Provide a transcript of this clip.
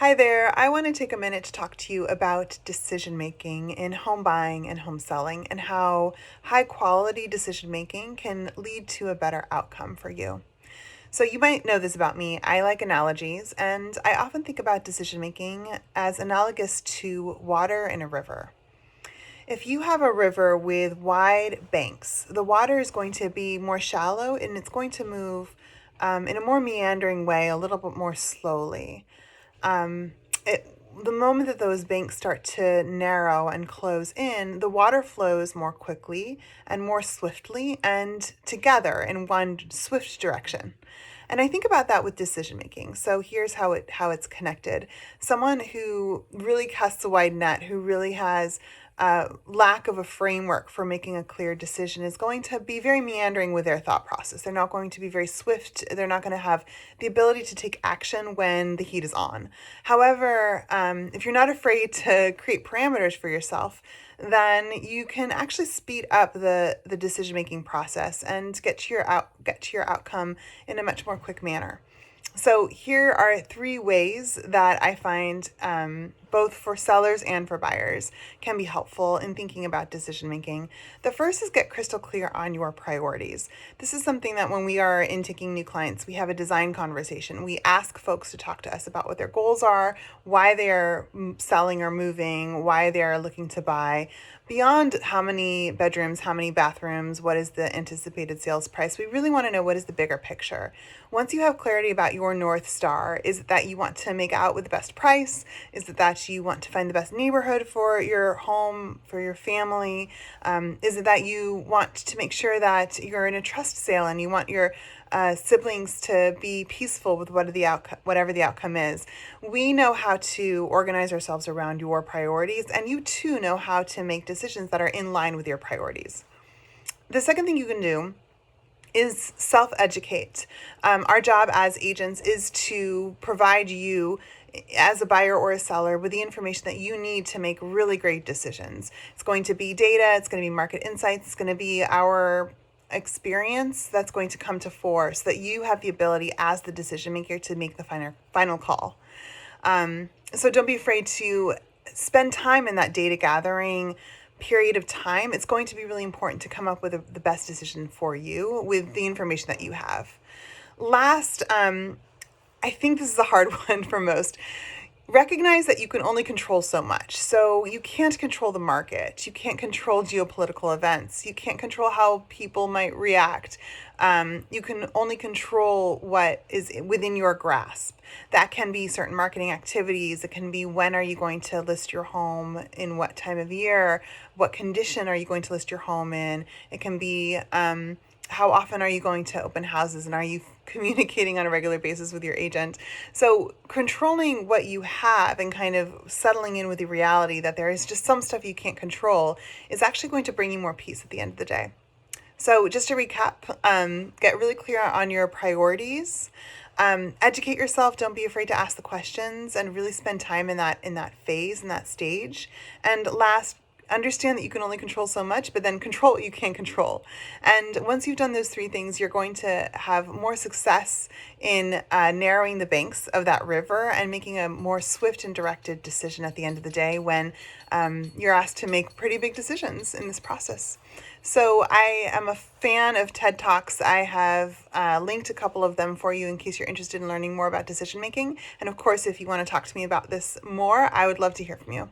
Hi there. I want to take a minute to talk to you about decision making in home buying and home selling and how high quality decision making can lead to a better outcome for you. So, you might know this about me. I like analogies, and I often think about decision making as analogous to water in a river. If you have a river with wide banks, the water is going to be more shallow and it's going to move in a more meandering way, a little bit more slowly. Um, the moment that those banks start to narrow and close in, the water flows more quickly and more swiftly and together in one swift direction. And I think about that with decision making. So here's how it's connected. Someone who really casts a wide net, who really has lack of a framework for making a clear decision is going to be very meandering with their thought process. They're not going to be very swift. They're not going to have the ability to take action when the heat is on. However, if you're not afraid to create parameters for yourself, then you can actually speed up the decision-making process and get to your outcome in a much more quick manner. So here are three ways that I find both for sellers and for buyers can be helpful in thinking about decision making. The first is get crystal clear on your priorities. This is something that when we are taking new clients, we have a design conversation. We ask folks to talk to us about what their goals are, why they're selling or moving, why they're looking to buy. Beyond how many bedrooms, how many bathrooms, what is the anticipated sales price, we really want to know what is the bigger picture. Once you have clarity about your North Star, is it that you want to make out with the best price? Is it that you want to find the best neighborhood for your home, for your family? Is it that you want to make sure that you're in a trust sale and you want your siblings to be peaceful with whatever the outcome is? We know how to organize ourselves around your priorities, and you too know how to make decisions that are in line with your priorities. The second thing you can do is self-educate. Our job as agents is to provide you as a buyer or a seller with the information that you need to make really great decisions. It's going to be data, it's going to be market insights, it's going to be our experience that's going to come to fore so that you have the ability as the decision maker to make the final call. So don't be afraid to spend time in that data gathering period of time. It's going to be really important to come up with the best decision for you with the information that you have. Last, I think this is a hard one for most. Recognize that you can only control so much. So you can't control the market. You can't control geopolitical events. You can't control how people might react. You can only control what is within your grasp. That can be certain marketing activities. It can be when are you going to list your home, in what time of year, what condition are you going to list your home in. It can be how often are you going to open houses, and are you communicating on a regular basis with your agent? So controlling what you have and kind of settling in with the reality that there is just some stuff you can't control is actually going to bring you more peace at the end of the day. So just to recap, get really clear on your priorities. Educate yourself. Don't be afraid to ask the questions and really spend time in that phase, in that stage. And last, understand that you can only control so much, but then control what you can control. And once you've done those three things, you're going to have more success in narrowing the banks of that river and making a more swift and directed decision at the end of the day when you're asked to make pretty big decisions in this process. So I am a fan of TED Talks. I have linked a couple of them for you in case you're interested in learning more about decision making. And of course, if you want to talk to me about this more, I would love to hear from you.